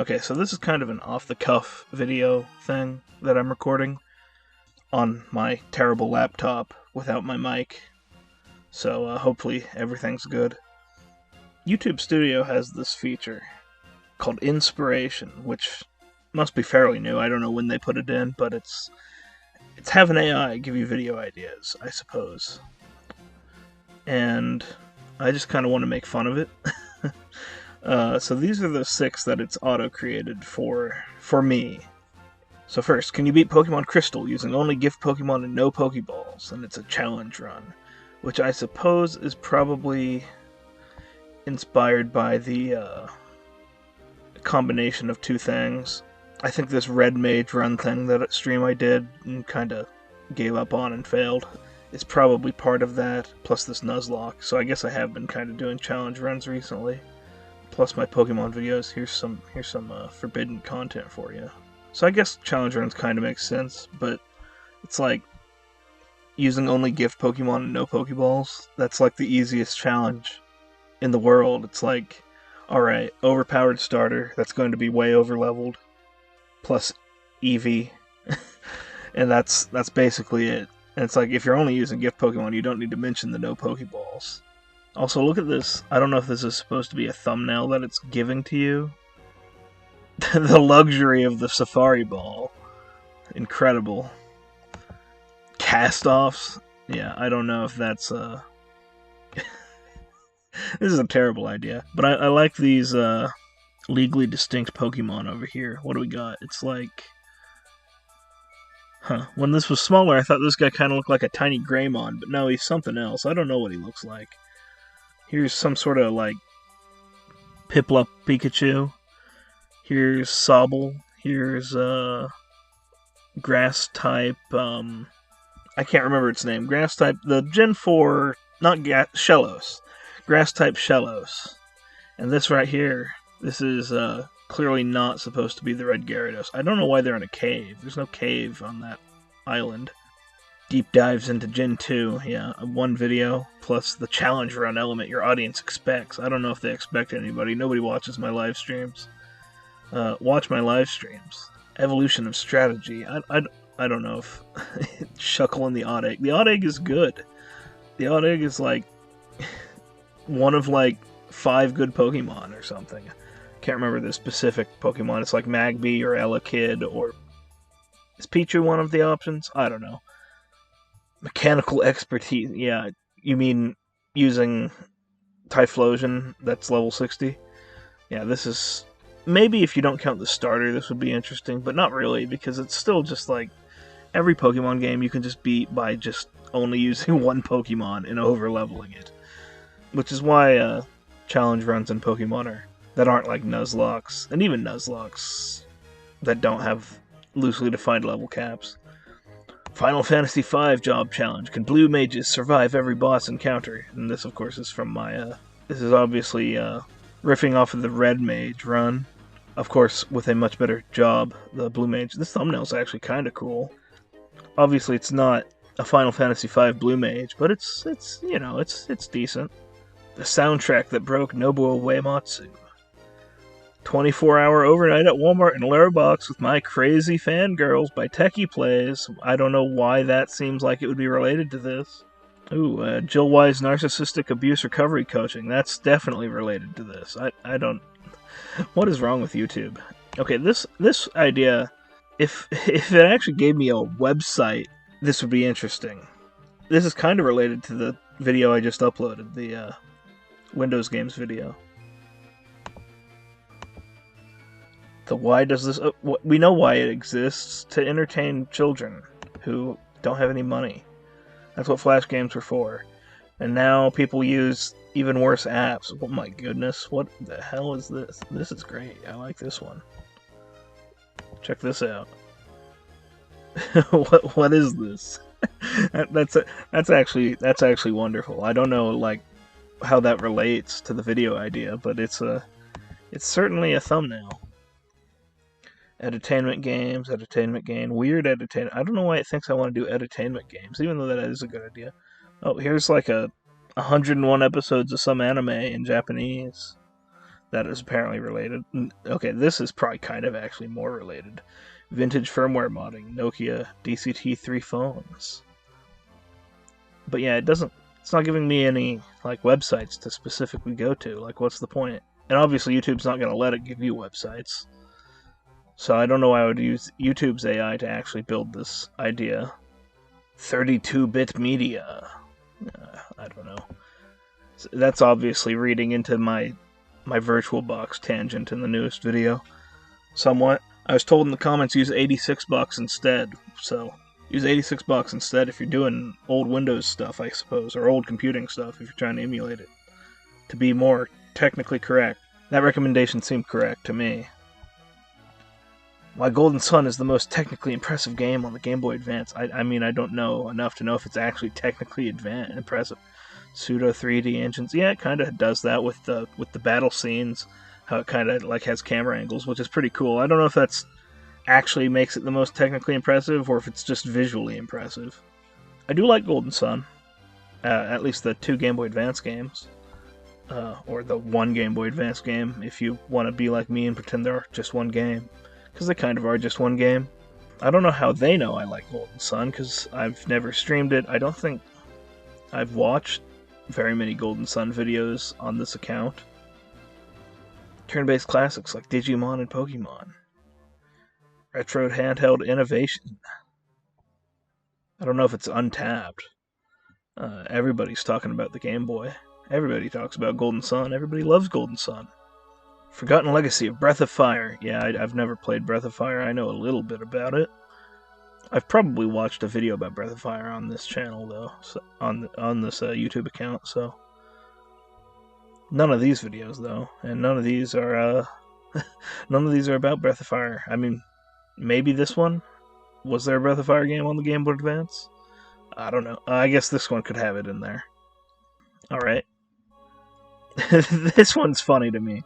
Okay, so this is kind of an off-the-cuff video thing that I'm recording on my terrible laptop without my mic, so hopefully everything's good. YouTube Studio has this feature called Inspiration, which must be fairly new. I don't know when they put it in, but it's having AI give you video ideas, I suppose. And I just kind of want to make fun of it. So these are the 6 that it's auto-created for me. So first, can you beat Pokemon Crystal using only gift Pokemon and no Pokeballs? And it's a challenge run, which I suppose is probably inspired by the combination of 2 things. I think this Red Mage run thing that stream I did and kind of gave up on and failed is probably part of that, plus this Nuzlocke. So I guess I have been kind of doing challenge runs recently. Plus my Pokemon videos. Here's some forbidden content for you. So I guess challenge runs kind of makes sense, but it's like using only gift Pokemon and no Pokeballs. That's like the easiest challenge in the world. It's like, alright, overpowered starter, that's going to be way over-leveled, plus EV, and that's basically it. And it's like, if you're only using gift Pokemon, you don't need to mention the no Pokeballs. Also, look at this. I don't know if this is supposed to be a thumbnail that it's giving to you. The luxury of the Safari Ball. Incredible. Cast-offs? Yeah, I don't know if that's, This is a terrible idea. But I like these, legally distinct Pokemon over here. What do we got? It's like... When this was smaller, I thought this guy kind of looked like a tiny Greymon, but no, he's something else. I don't know what he looks like. Here's some sort of, like, Piplup Pikachu. Here's Sobble. Here's, Grass-type, I can't remember its name. Grass-type, the Gen 4, Shellos. Grass-type Shellos. And this right here, this is, clearly not supposed to be the Red Gyarados. I don't know why they're in a cave. There's no cave on that island. Deep dives into Gen 2, yeah, 1 video, plus the challenge run element your audience expects. I don't know if they expect anybody. Nobody watches my live streams. Watch my live streams. Evolution of strategy. I don't know if... Shuckle in the Odd Egg. The Odd Egg is good. The Odd Egg is like... one of like 5 good Pokemon or something. Can't remember the specific Pokemon. It's like Magby or Elekid or... Is Pichu one of the options? I don't know. Mechanical expertise. Yeah, you mean using Typhlosion that's level 60? Yeah, this is... Maybe if you don't count the starter, this would be interesting, but not really, because it's still just like... Every Pokemon game you can just beat by just only using 1 Pokemon and over-leveling it. Which is why challenge runs in Pokemon that aren't like Nuzlocks, and even Nuzlocks that don't have loosely defined level caps. Final Fantasy V Job Challenge. Can blue mages survive every boss encounter? And this, of course, is from my, this is obviously, riffing off of the Red Mage run. Of course, with a much better job, the blue mage. This thumbnail's actually kind of cool. Obviously, it's not a Final Fantasy V blue mage, but it's you know, it's decent. The soundtrack that broke Nobuo Uematsu. 24-hour overnight at Walmart in Laro Box with my crazy fangirls by Techie Plays. I don't know why that seems like it would be related to this. Ooh, Jill Wise narcissistic abuse recovery coaching. That's definitely related to this. I don't... What is wrong with YouTube? Okay, this idea, if it actually gave me a website, this would be interesting. This is kind of related to the video I just uploaded, the Windows Games video. The why does this... we know why it exists, to entertain children who don't have any money. That's what Flash games were for. And now people use even worse apps. Oh my goodness, what the hell is this? This is great. I like this one. Check this out. What is this? That's actually wonderful. I don't know like how that relates to the video idea, but it's certainly a thumbnail. Edutainment games, edutainment game, weird edutainment. I don't know why it thinks I want to do edutainment games, even though that is a good idea. Oh, here's like 101 episodes of some anime in Japanese. that is apparently related. Okay, this is probably kind of actually more related. Vintage firmware modding, Nokia DCT-3 phones. But yeah, it's not giving me any like websites to specifically go to. Like, what's the point? And obviously YouTube's not going to let it give you websites. So I don't know why I would use YouTube's AI to actually build this idea. 32-bit media. I don't know. So that's obviously reading into my VirtualBox tangent in the newest video. Somewhat. I was told in the comments use 86 bucks instead, so use 86 bucks instead if you're doing old Windows stuff, I suppose, or old computing stuff if you're trying to emulate it. To be more technically correct. That recommendation seemed correct to me. Why Golden Sun is the most technically impressive game on the Game Boy Advance. I mean, I don't know enough to know if it's actually technically impressive. Pseudo 3D engines, yeah, it kind of does that with the battle scenes. How it kind of like has camera angles, which is pretty cool. I don't know if that's actually makes it the most technically impressive or if it's just visually impressive. I do like Golden Sun, at least the 2 Game Boy Advance games, or the 1 Game Boy Advance game. If you want to be like me and pretend they're just one game. Because they kind of are just one game. I don't know how they know I like Golden Sun, because I've never streamed it. I don't think I've watched very many Golden Sun videos on this account. Turn-based classics like Digimon and Pokemon. Retro handheld innovation. I don't know if it's untapped. Everybody's talking about the Game Boy. Everybody talks about Golden Sun. Everybody loves Golden Sun. Forgotten Legacy of Breath of Fire. Yeah, I've never played Breath of Fire. I know a little bit about it. I've probably watched a video about Breath of Fire on this channel, though, so on this YouTube account. So none of these videos, though, and none of these are about Breath of Fire. I mean, maybe this one. Was there a Breath of Fire game on the Game Boy Advance? I don't know. I guess this one could have it in there. All right. This one's funny to me.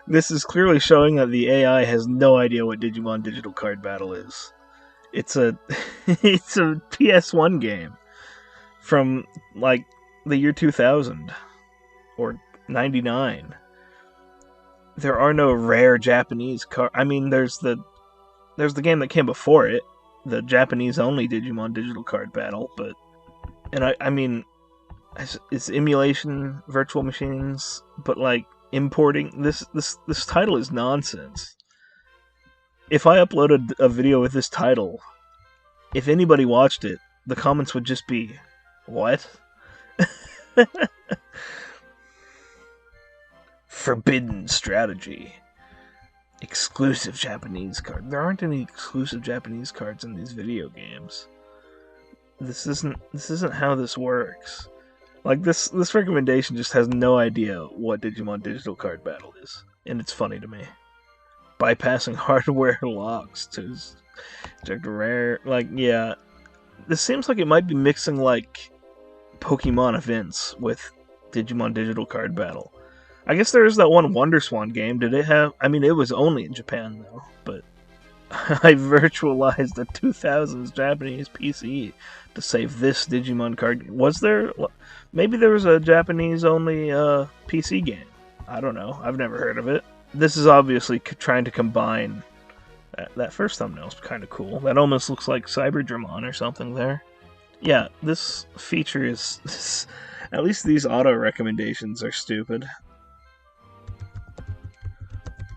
This is clearly showing that the AI has no idea what Digimon Digital Card Battle is. It's a it's a PS1 game from like the year 2000 or 99. There are no rare Japanese cards. I mean, there's the game that came before it, the Japanese only Digimon Digital Card Battle, but I mean it's emulation virtual machines, but like importing this title is nonsense. If I uploaded a video with this title, if anybody watched it, the comments would just be, what? Forbidden strategy. Exclusive Japanese card. There aren't any exclusive Japanese cards in these video games. This isn't how this works. Like, this recommendation just has no idea what Digimon Digital Card Battle is. And it's funny to me. Bypassing hardware locks to eject rare... Like, yeah. This seems like it might be mixing, like, Pokemon events with Digimon Digital Card Battle. I guess there is that one WonderSwan game. Did it have... I mean, it was only in Japan, though. But I virtualized the 2000s Japanese PC to save this Digimon card. Was there... Maybe there was a Japanese-only PC game. I don't know. I've never heard of it. This is obviously trying to combine... That first thumbnail's kind of cool. That almost looks like Cyberdramon or something there. Yeah, this feature is... At least these auto recommendations are stupid.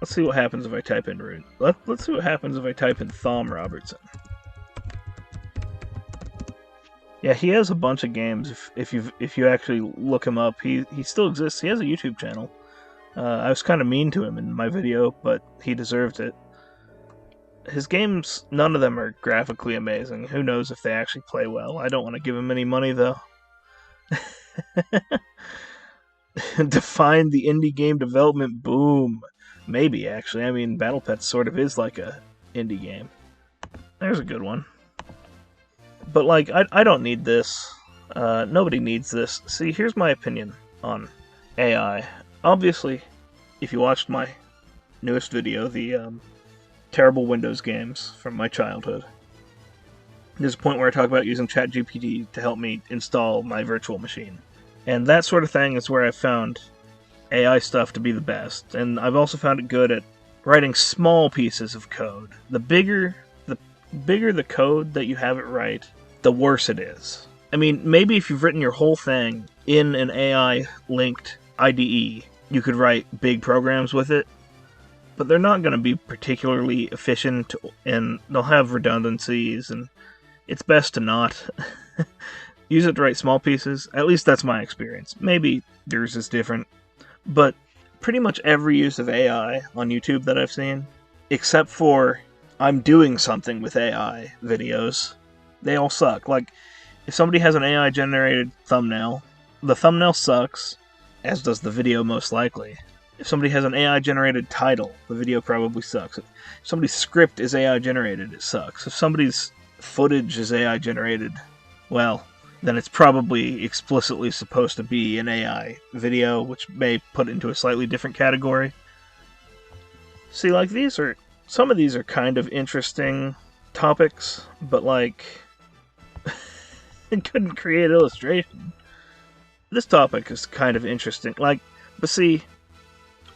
Let's see what happens if I type in Rune. Let's see what happens if I type in Thom Robertson. Yeah, he has a bunch of games. If you actually look him up, he still exists. He has a YouTube channel. I was kind of mean to him in my video, but he deserved it. His games, none of them are graphically amazing. Who knows if they actually play well? I don't want to give him any money, though. Define the indie game development boom. Maybe, actually. I mean, Battle Pets sort of is like a indie game. There's a good one. But, like, I don't need this. Nobody needs this. See, here's my opinion on AI. Obviously, if you watched my newest video, the terrible Windows games from my childhood, there's a point where I talk about using ChatGPT to help me install my virtual machine. And that sort of thing is where I found AI stuff to be the best, and I've also found it good at writing small pieces of code. The bigger the code that you have it write, the worse it is. I mean, maybe if you've written your whole thing in an AI-linked IDE, you could write big programs with it, but they're not going to be particularly efficient, and they'll have redundancies, and it's best to not use it to write small pieces. At least that's my experience. Maybe yours is different, but pretty much every use of AI on YouTube that I've seen, except for I'm doing something with AI videos, they all suck. Like, if somebody has an AI-generated thumbnail, the thumbnail sucks, as does the video most likely. If somebody has an AI-generated title, the video probably sucks. If somebody's script is AI-generated, it sucks. If somebody's footage is AI-generated, well, then it's probably explicitly supposed to be an AI video, which may put it into a slightly different category. See, like, some of these are kind of interesting topics, but, like, it couldn't create illustration. This topic is kind of interesting. Like, but see,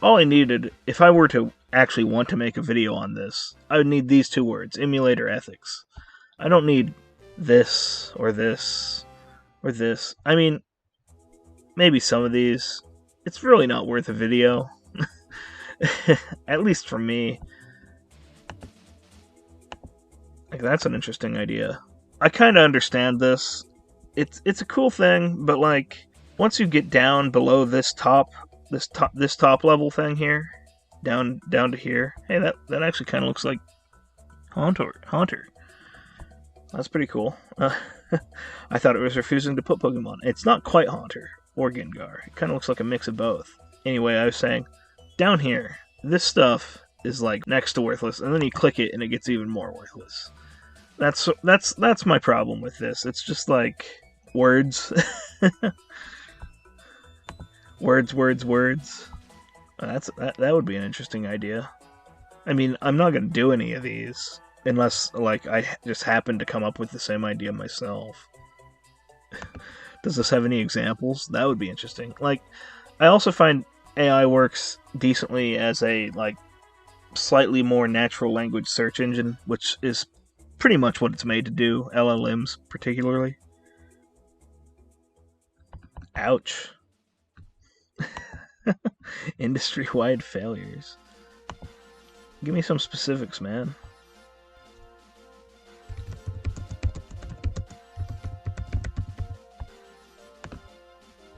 all I needed, if I were to actually want to make a video on this, I would need these 2 words, emulator ethics. I don't need this, or this, or this. I mean, maybe some of these. It's really not worth a video. At least for me. Like, that's an interesting idea. I kind of understand this. It's a cool thing, but, like, once you get down below this top level thing here, down to here. Hey, that actually kind of looks like Haunter. That's pretty cool. I thought it was refusing to put Pokemon. It's not quite Haunter or Gengar. It kind of looks like a mix of both. Anyway, I was saying, down here, this stuff is like next to worthless, and then you click it and it gets even more worthless. That's my problem with this. It's just like words. words. That would be an interesting idea. I mean, I'm not gonna do any of these unless, like, I just happen to come up with the same idea myself. Does this have any examples? That would be interesting. Like, I also find AI works decently as a, like, slightly more natural language search engine, which is pretty much what it's made to do, LLMs particularly. Ouch. Industry-wide failures. Give me some specifics, man.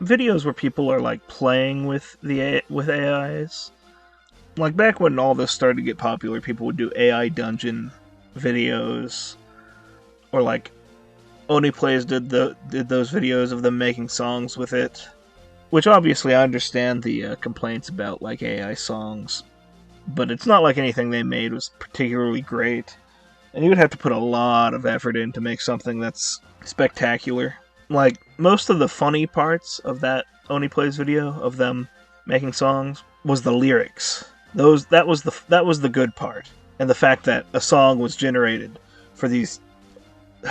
Videos where people are, like, playing with AIs. Like, back when all this started to get popular, people would do AI dungeon videos, or, like, Onlyplays did those videos of them making songs with it. Which, obviously, I understand the complaints about, like, AI songs, but it's not like anything they made was particularly great. And you would have to put a lot of effort in to make something that's spectacular. Like, most of the funny parts of that Onlyplays video of them making songs was the lyrics. That was the good part, and the fact that a song was generated for these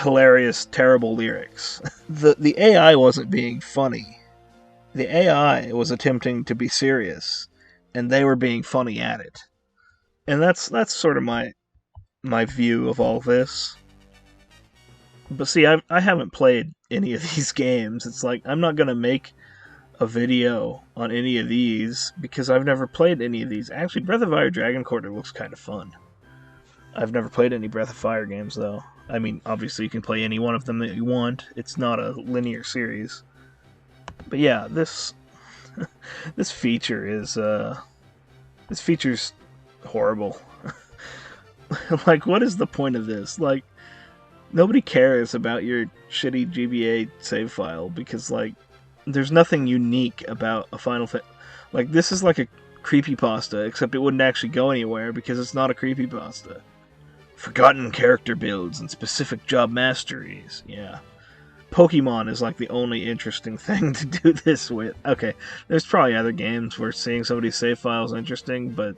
hilarious, terrible lyrics. The AI wasn't being funny. The AI was attempting to be serious, and they were being funny at it. And that's sort of my view of all this. But see, I haven't played any of these games. It's like, I'm not gonna make a video on any of these because I've never played any of these. Actually, Breath of Fire Dragon Quarter looks kind of fun. I've never played any Breath of Fire games, though. I mean, obviously you can play any one of them that you want. It's not a linear series. But yeah, this feature is this feature's horrible. Like, what is the point of this? Like, nobody cares about your shitty GBA save file because, like, there's nothing unique about a Final Fantasy. Like, this is like a creepypasta, except it wouldn't actually go anywhere because it's not a creepypasta. Forgotten character builds and specific job masteries. Yeah. Pokemon is like the only interesting thing to do this with. Okay, there's probably other games where seeing somebody's save file is interesting, but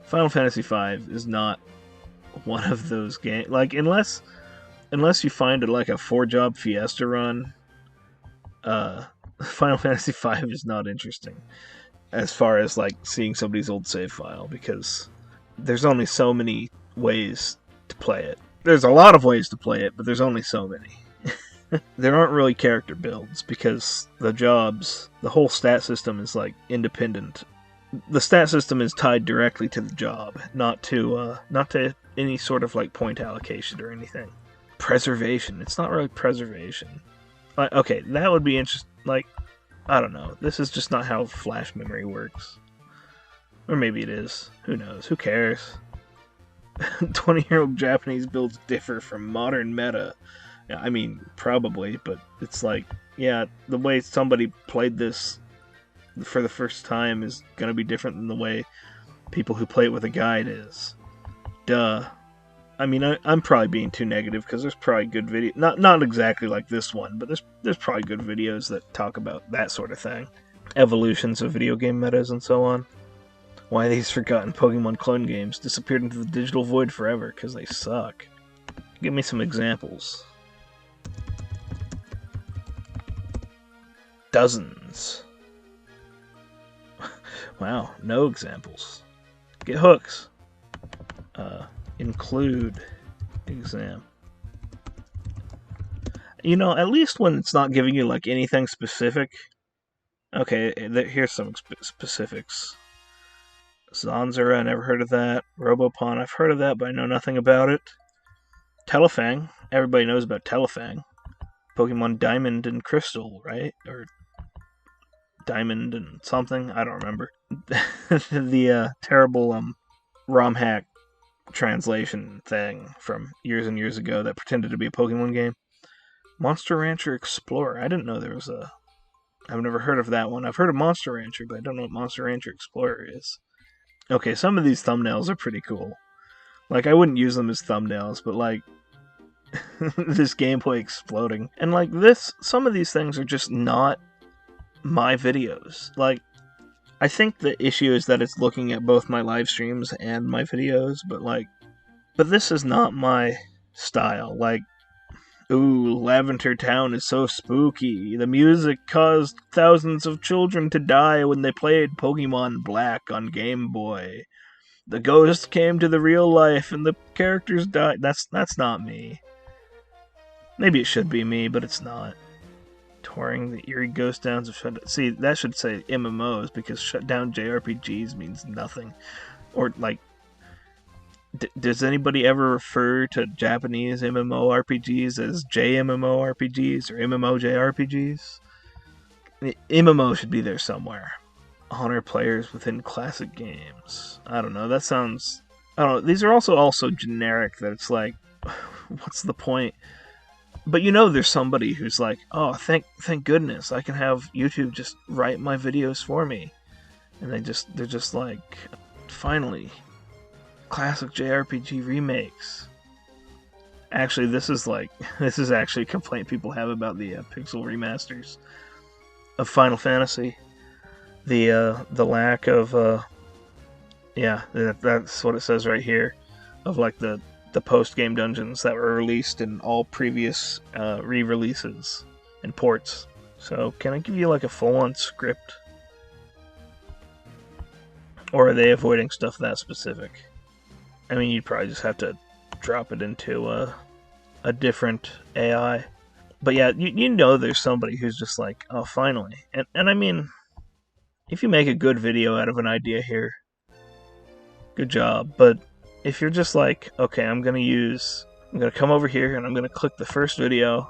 Final Fantasy V is not one of those games. Like, unless you find it like a 4-job Fiesta run, Final Fantasy V is not interesting. as far as like seeing somebody's old save file, because there's only so many ways to play it. There's a lot of ways to play it, but there's only so many. There aren't really character builds because the jobs, the whole stat system is like independent. The stat system is tied directly to the job, not to any sort of like point allocation or anything. Preservation. It's not really preservation. Okay, that would be interesting. Like, I don't know. This is just not how flash memory works. Or maybe it is. Who knows? Who cares? 20-year-old Japanese builds differ from modern meta. I mean, probably, but it's like, yeah, the way somebody played this for the first time is going to be different than the way people who play it with a guide is. Duh. I mean, I'm probably being too negative because there's probably good video, not exactly like this one, but there's probably good videos that talk about that sort of thing, evolutions of video game metas and so on. Why these forgotten Pokemon clone games disappeared into the digital void forever because they suck. Give me some examples. Dozens. Wow, no examples. Get hooks. Include exam. You know, at least when it's not giving you like anything specific. Okay, here's some specifics. Zanzara, I never heard of that. Robopon, I've heard of that, but I know nothing about it. Telefang, everybody knows about Telefang. Pokemon Diamond and Crystal, right? Or Diamond and something, I don't remember. The terrible ROM hack translation thing from years and years ago that pretended to be a Pokemon game. Monster Rancher Explorer, I didn't know there was a... I've never heard of that one. I've heard of Monster Rancher, but I don't know what Monster Rancher Explorer is. Okay, some of these thumbnails are pretty cool. Like, I wouldn't use them as thumbnails, but like, this gameplay exploding. And like this, some of these things are just not my videos. Like, I think the issue is that it's looking at both my live streams and my videos, but this is not my style. Like, ooh, Lavender Town is so spooky. The music caused thousands of children to die when they played Pokemon Black on Game Boy. The ghost came to the real life and the characters died. That's not me. Maybe it should be me, but it's not. Touring the eerie ghost towns of shutdown. See, that should say MMOs because shutdown JRPGs means nothing. Or like, does anybody ever refer to Japanese MMORPGs as JMMORPGs or MMOJRPGs? MMO should be there somewhere. Honor players within classic games. I don't know. That sounds... I don't know. These are also generic that it's like, what's the point? But you know there's somebody who's like, oh, thank goodness, I can have YouTube just write my videos for me. And they're just like, finally, classic JRPG remakes. Actually, this is actually a complaint people have about the pixel remasters of Final Fantasy. The lack of, yeah, that's what it says right here, of like the post-game dungeons that were released in all previous re-releases and ports. So, can I give you like a full-on script? Or are they avoiding stuff that specific? I mean, you'd probably just have to drop it into a different AI. But yeah, you know there's somebody who's just like, oh, finally. And I mean, if you make a good video out of an idea here, good job. But if you're just like, okay, I'm gonna come over here and I'm gonna click the first video,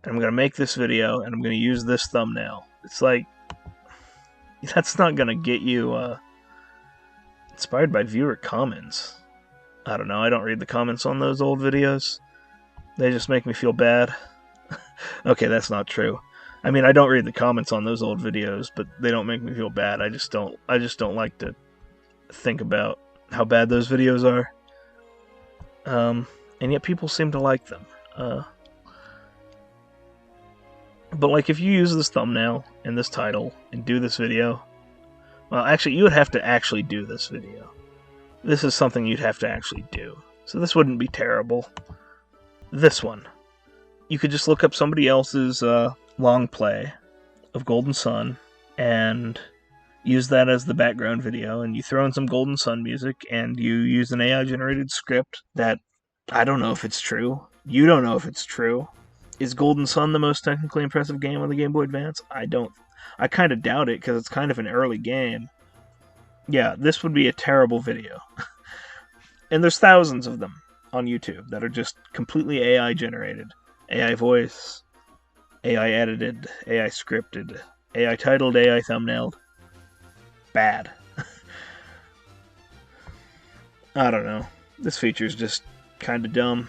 and I'm gonna make this video, and I'm gonna use this thumbnail. It's like, that's not gonna get you inspired by viewer comments. I don't know, I don't read the comments on those old videos. They just make me feel bad. Okay, that's not true. I mean, I don't read the comments on those old videos, but they don't make me feel bad. I just don't like to think about how bad those videos are. And yet people seem to like them. But like, if you use this thumbnail and this title and do this video, well, actually, you would have to actually do this video. This is something you'd have to actually do. So this wouldn't be terrible. This one. You could just look up somebody else's long play of Golden Sun and use that as the background video, and you throw in some Golden Sun music, and you use an AI-generated script that I don't know if it's true. You don't know if it's true. Is Golden Sun the most technically impressive game on the Game Boy Advance? I kind of doubt it, because it's kind of an early game. Yeah, this would be a terrible video. And there's thousands of them on YouTube that are just completely AI generated. AI voice, AI edited, AI scripted, AI titled, AI thumbnailed. Bad. I don't know. This feature's just kind of dumb.